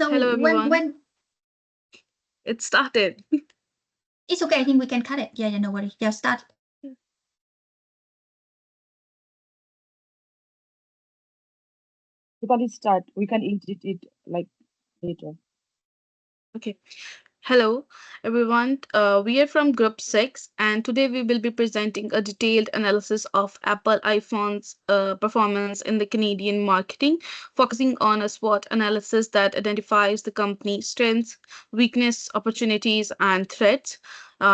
So Hello, everyone. when It started. it's okay, I think we can cut it. Yeah, no worries. Yeah, start. We can start. We can edit it like later. Okay. Hello, everyone. We are from Group 6, and today we will be presenting a detailed analysis of Apple iPhone's performance in the Canadian marketing, focusing on a SWOT analysis that identifies the company's strengths, weakness, opportunities, and threats.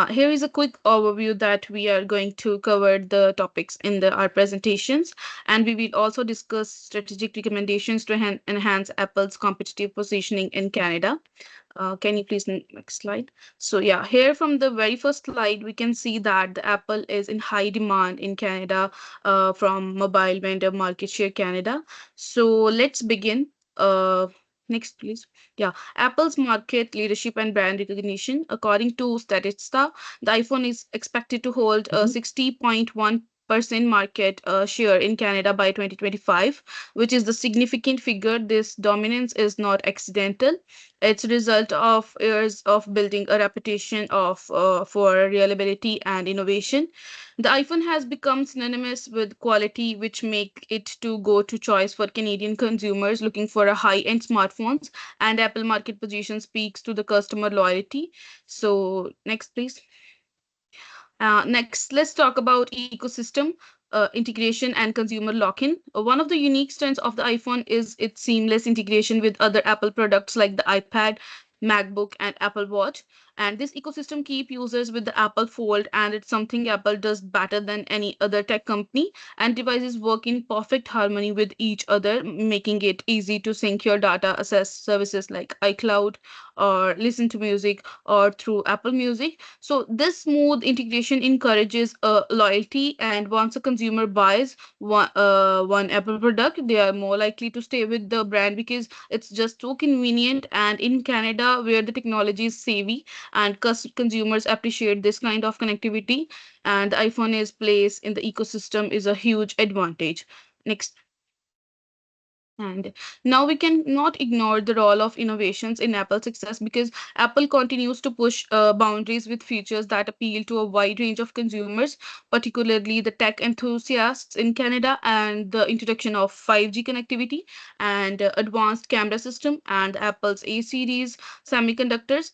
Here is a quick overview that we are going to cover the topics in our presentations, and we will also discuss strategic recommendations to enhance Apple's competitive positioning in Canada. Can you please next slide? So yeah, here from the very first slide, we can see that the Apple is in high demand in Canada from Mobile Vendor Market Share Canada. So let's begin. Next, please. Yeah, Apple's market leadership and brand recognition. According to Statista, the iPhone is expected to hold a 60.1% market share in Canada by 2025, which is the significant figure. This dominance is not accidental. It's a result of years of building a reputation for reliability and innovation. The iPhone has become synonymous with quality, which make it to go-to choice for Canadian consumers looking for a high-end smartphones. And Apple market position speaks to the customer loyalty. So next, please. Next, let's talk about ecosystem. Integration and consumer lock-in. One of the unique strengths of the iPhone is its seamless integration with other Apple products like the iPad, MacBook, and Apple Watch. And this ecosystem keep users with the Apple Fold, and it's something Apple does better than any other tech company. And devices work in perfect harmony with each other, making it easy to sync your data, access services like iCloud, or listen to music, or through Apple Music. So this smooth integration encourages loyalty, and once a consumer buys one Apple product, they are more likely to stay with the brand because it's just so convenient. And in Canada, where the technology is savvy and consumers appreciate this kind of connectivity, and the iPhone is place in the ecosystem is a huge advantage. Next. And now we can not ignore the role of innovations in Apple's success because Apple continues to push boundaries with features that appeal to a wide range of consumers, particularly the tech enthusiasts in Canada, and the introduction of 5G connectivity and advanced camera system and Apple's A series semiconductors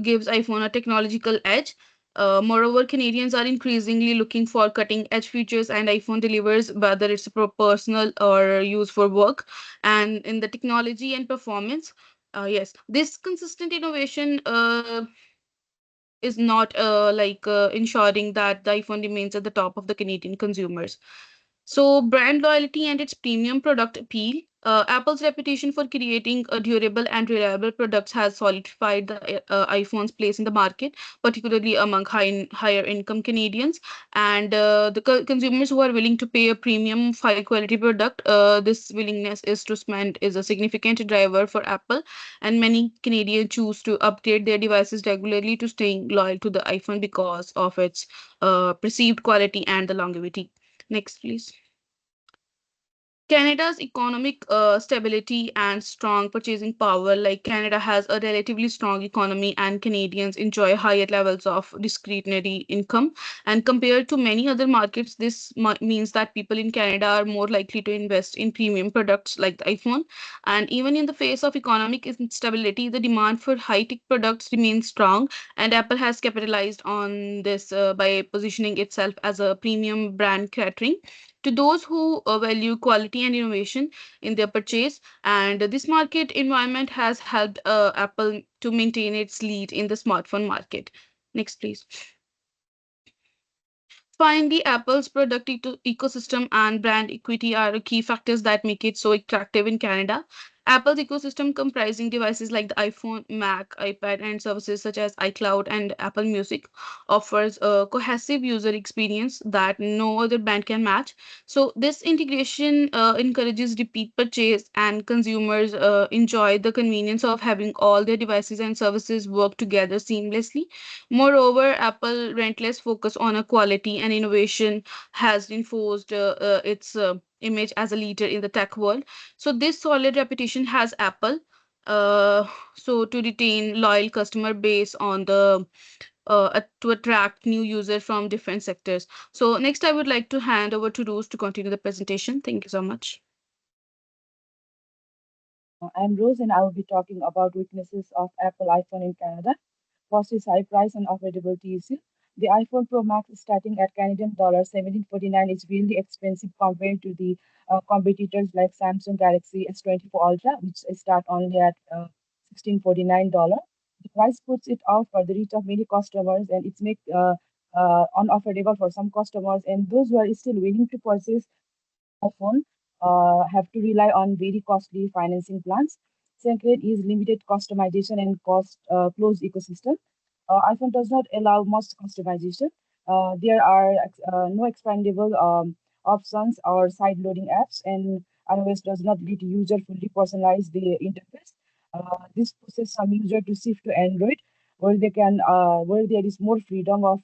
gives iPhone a technological edge. Moreover, Canadians are increasingly looking for cutting edge features, and iPhone delivers, whether it's for personal or use for work. And in the technology and performance, yes, this consistent innovation is not ensuring that the iPhone remains at the top of the Canadian consumers. So, brand loyalty and its premium product appeal. Apple's reputation for creating a durable and reliable products has solidified the iPhone's place in the market, particularly among higher income Canadians. And the consumers who are willing to pay a premium, high quality product, this willingness is to spend is a significant driver for Apple. And many Canadians choose to update their devices regularly to staying loyal to the iPhone because of its perceived quality and the longevity. Next, please. Canada's economic stability and strong purchasing power, like Canada has a relatively strong economy and Canadians enjoy higher levels of discretionary income. And compared to many other markets, this means that people in Canada are more likely to invest in premium products like the iPhone. And even in the face of economic instability, the demand for high-tech products remains strong. And Apple has capitalized on this by positioning itself as a premium brand catering to those who value quality and innovation in their purchase. And this market environment has helped Apple to maintain its lead in the smartphone market. Next, please. Finally, Apple's product ecosystem and brand equity are key factors that make it so attractive in Canada. Apple's ecosystem, comprising devices like the iPhone, Mac, iPad, and services such as iCloud and Apple Music, offers a cohesive user experience that no other brand can match. So, this integration encourages repeat purchase, and consumers enjoy the convenience of having all their devices and services work together seamlessly. Moreover, Apple relentless focus on a quality and innovation has reinforced its image as a leader in the tech world. So this solid reputation has Apple. so to retain loyal customer base on the to attract new users from different sectors. So next, I would like to hand over to Rose to continue the presentation. Thank you so much. I'm Rose, and I will be talking about weaknesses of Apple iPhone in Canada. First is high price and affordability issue. The iPhone Pro Max is starting at Canadian dollar 1749 is really expensive compared to the competitors like Samsung Galaxy S24 Ultra, which start only at $1649. The price puts it out for the reach of many customers, and it's make unaffordable for some customers, and those who are still willing to purchase iPhone have to rely on very costly financing plans. Second is limited customization and cost closed ecosystem. iPhone does not allow much customization. There are no expandable options or side-loading apps, and iOS does not let user fully personalize the interface. This pushes some user to shift to Android, where there is more freedom of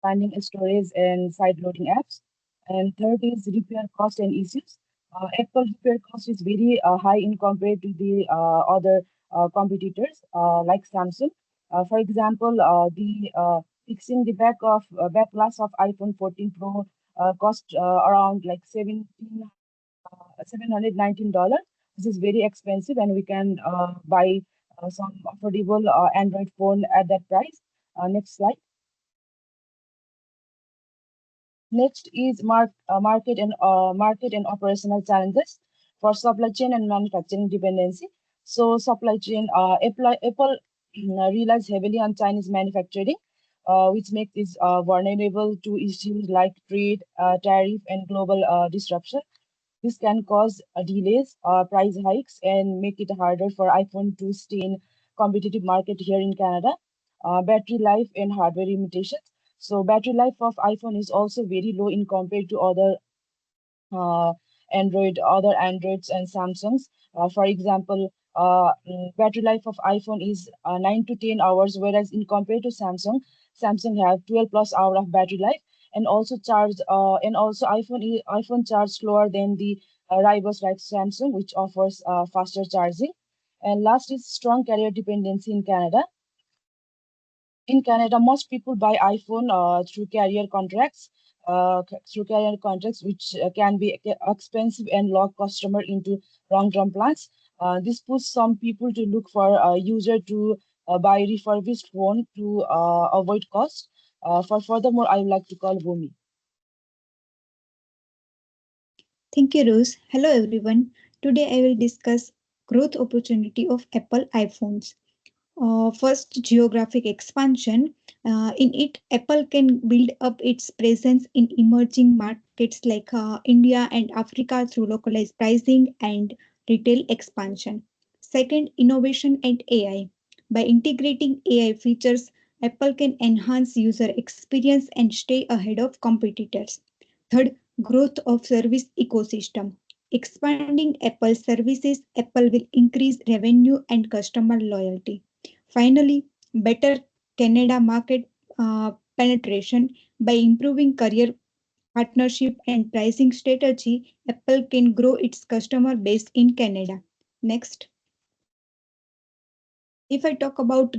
finding storage and side-loading apps. And third is repair cost and issues. Apple repair cost is very high in compared to the other competitors like Samsung. For example, the fixing the back glass of iPhone 14 Pro cost around like $719. This is very expensive, and we can buy some affordable Android phone at that price. Next slide. Next is market and operational challenges for supply chain and manufacturing dependency. So supply chain, Apple relies heavily on Chinese manufacturing, which makes it vulnerable to issues like trade, tariff, and global disruption. This can cause delays, price hikes, and make it harder for iPhone to stay in competitive market here in Canada. Battery life and hardware limitations. So battery life of iPhone is also very low in compared to uh, other Androids and Samsungs. For example, battery life of iPhone is 9 to 10 hours, whereas in compared to Samsung have 12 plus hour of battery life, and also iPhone charge slower than the rivals like Samsung, which offers faster charging. And last is strong carrier dependency in Canada. In Canada, most people buy iPhone through carrier contracts, which can be expensive and lock customer into long-term plans. This puts some people to look for a user to buy refurbished phone to avoid cost. For furthermore, I would like to call Bhumi. Thank you, Rose. Hello, everyone. Today I will discuss growth opportunity of Apple iPhones. First, geographic expansion. In it, Apple can build up its presence in emerging markets like India and Africa through localized pricing and retail expansion. Second, innovation and AI. By integrating AI features, Apple can enhance user experience and stay ahead of competitors. Third, growth of service ecosystem. Expanding Apple services, Apple will increase revenue and customer loyalty. Finally, better Canada market penetration. By improving career partnership and pricing strategy, Apple can grow its customer base in Canada. Next, if I talk about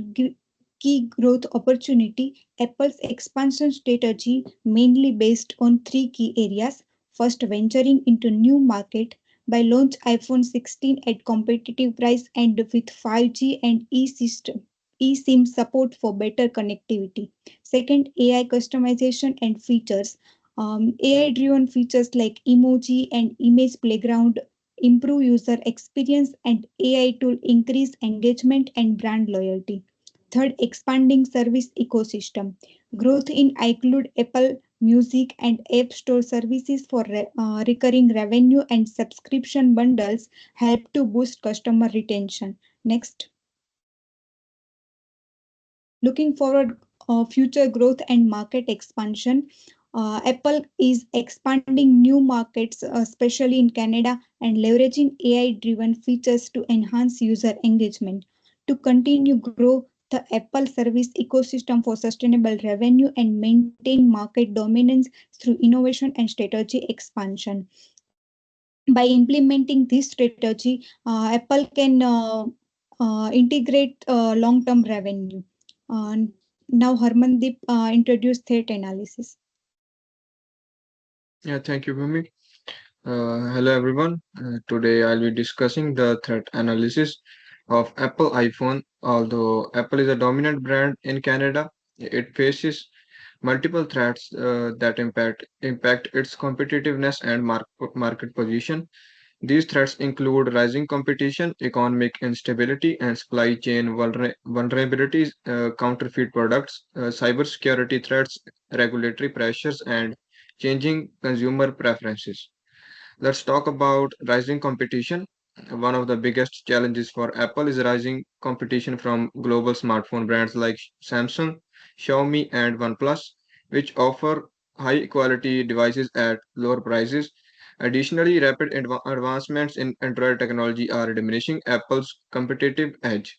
key growth opportunity, Apple's expansion strategy mainly based on three key areas. First, venturing into new market by launch iPhone 16 at competitive price and with 5G and eSIM support for better connectivity. Second, AI customization and features. AI-driven features like emoji and image playground improve user experience, and AI tool increase engagement and brand loyalty. Third, expanding service ecosystem. Growth in iCloud, Apple Music, and App Store services for recurring revenue and subscription bundles help to boost customer retention. Next. Looking forward, future growth and market expansion. Apple is expanding new markets, especially in Canada, and leveraging AI-driven features to enhance user engagement. To continue grow the Apple service ecosystem for sustainable revenue and maintain market dominance through innovation and strategy expansion. By implementing this strategy, Apple can integrate long-term revenue. Uh, Now, Harmandeep introduced threat analysis. Yeah, thank you, Bhumi. Hello, everyone. Today I'll be discussing the threat analysis of Apple iPhone. Although Apple is a dominant brand in Canada, it faces multiple threats that impact its competitiveness and market position. These threats include rising competition, economic instability, and supply chain vulnerabilities, counterfeit products, cybersecurity threats, regulatory pressures, and changing consumer preferences. Let's talk about rising competition. One of the biggest challenges for Apple is rising competition from global smartphone brands like Samsung, Xiaomi, and OnePlus, which offer high quality devices at lower prices. Additionally, rapid advancements in Android technology are diminishing Apple's competitive edge.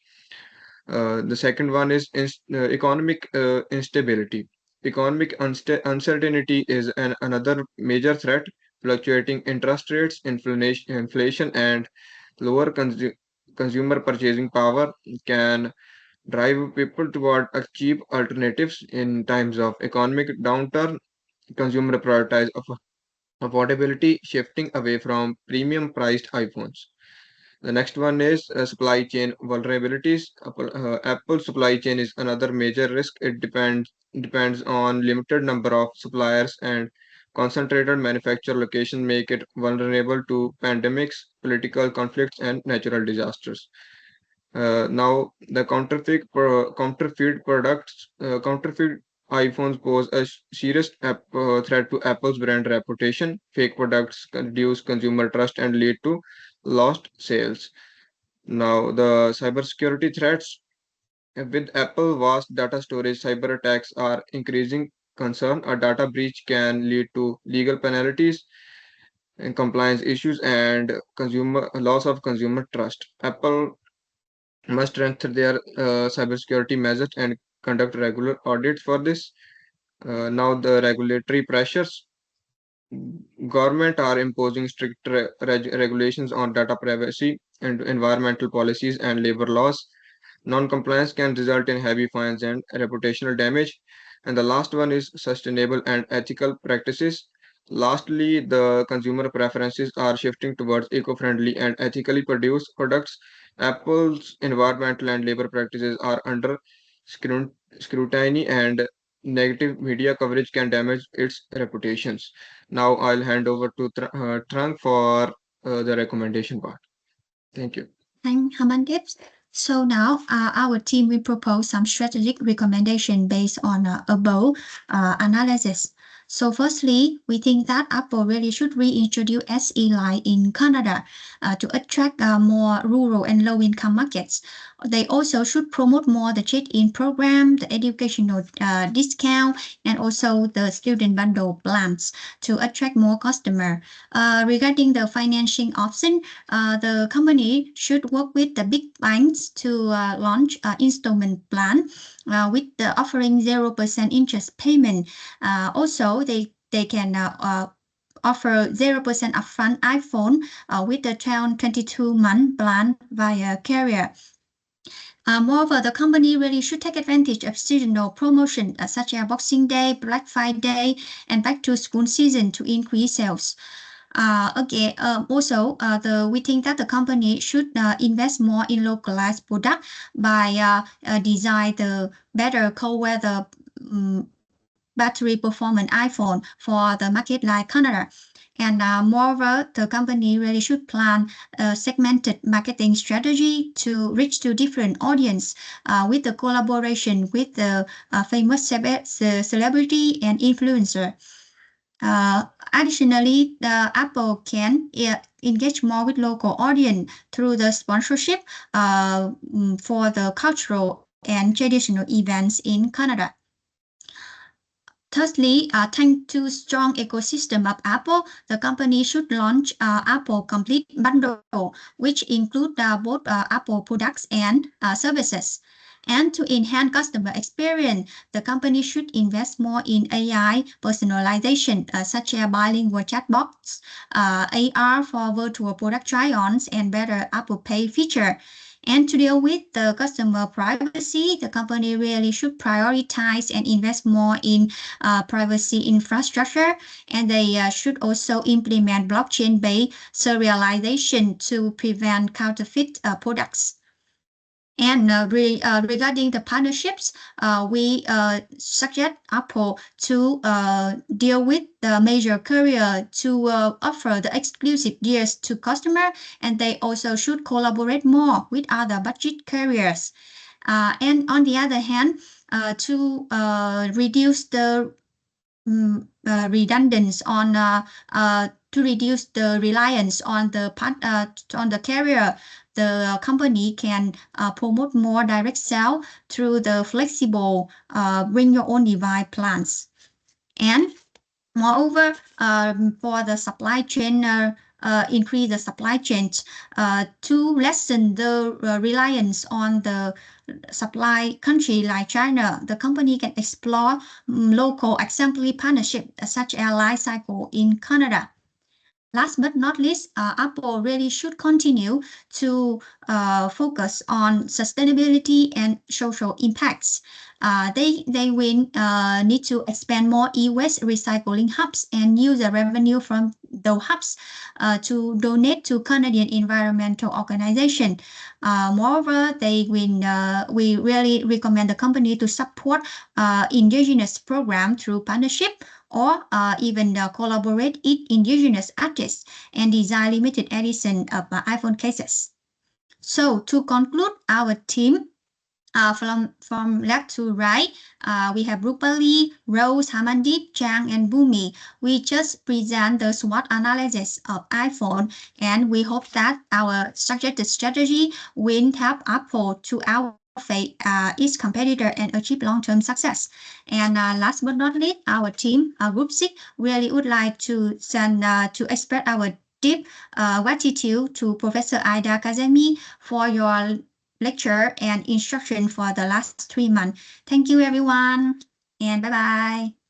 The second one is economic instability. Economic uncertainty is another major threat. Fluctuating interest rates, inflation, and lower consumer purchasing power can drive people toward cheap alternatives in times of economic downturn. Consumer prioritize affordability, shifting away from premium priced iPhones. The next one is supply chain vulnerabilities. Apple supply chain is another major risk. It depends on limited number of suppliers, and concentrated manufacture location make it vulnerable to pandemics, political conflicts, and natural disasters. Now, the counterfeit iPhones pose a serious threat to Apple's brand reputation. Fake products reduce consumer trust and lead to lost sales. Now, the cybersecurity threats with Apple vast data storage, cyber attacks are increasing concern. A data breach can lead to legal penalties and compliance issues and consumer loss of consumer trust. Apple must strengthen their cybersecurity measures and conduct regular audits for this. Now, the regulatory pressures. Government are imposing strict regulations on data privacy and environmental policies and labor laws. Non-compliance can result in heavy fines and reputational damage. And the last one is sustainable and ethical practices. Lastly, the consumer preferences are shifting towards eco-friendly and ethically produced products. Apple's environmental and labor practices are under scrut- scrutiny, and negative media coverage can damage its reputations. Now I'll hand over to Trang for the recommendation part. Thank you. Thank Hamandeep. So now our team will propose some strategic recommendation based on above analysis. So firstly, we think that Apple really should reintroduce SE Line in Canada to attract more rural and low-income markets. They also should promote more the trade-in program, the educational discount, and also the student bundle plans to attract more customer. Regarding the financing option, the company should work with the big banks to launch an installment plan with the offering 0% interest payment. Also, they can offer 0% upfront iPhone with the 22-month plan via carrier. Moreover, the company really should take advantage of seasonal promotion such as Boxing Day, Black Friday, and back to school season to increase sales. Also, we think that the company should invest more in localized product by design the better cold weather battery performance iPhone for the market like Canada. And moreover, the company really should plan a segmented marketing strategy to reach to different audience with the collaboration with the famous celebrity and influencer. Additionally, the Apple can engage more with local audience through the sponsorship for the cultural and traditional events in Canada. Thirdly, thanks to strong ecosystem of Apple, the company should launch Apple Complete Bundle, which include both Apple products and services. And to enhance customer experience, the company should invest more in AI personalization, such as bilingual chatbots, AR for virtual product try-ons, and better Apple Pay feature. And to deal with the customer privacy, the company really should prioritize and invest more in privacy infrastructure. And they should also implement blockchain-based serialization to prevent counterfeit products. And regarding the partnerships, we suggest Apple to deal with the major carrier to offer the exclusive deals to customer, and they also should collaborate more with other budget carriers. And on the other hand, to reduce the redundance on to reduce the reliance on the carrier, the company can promote more direct sale through the flexible bring your own device plans. And moreover, for the supply chain, increase the supply chains to lessen the reliance on the supply country like China. The company can explore local assembly partnership such as Li-Cycle in Canada. Last but not least, Apple really should continue to focus on sustainability and social impacts. They will need to expand more e-waste recycling hubs and use the revenue from those hubs to donate to Canadian environmental organization. Moreover, we really recommend the company to support indigenous program through partnership, or even collaborate with indigenous artists and design limited edition of iPhone cases. So to conclude our team, from left to right, we have Rupali, Rose, Hamandeep, Chang, and Bhumi. We just present the SWOT analysis of iPhone, and we hope that our suggested strategy will help Apple to outface its competitor and achieve long-term success. And last but not least, our team, Group 6, really would like to send to express our deep gratitude to Professor Aida Kazemi for your lecture and instruction for the last 3 months. Thank you, everyone, and bye-bye.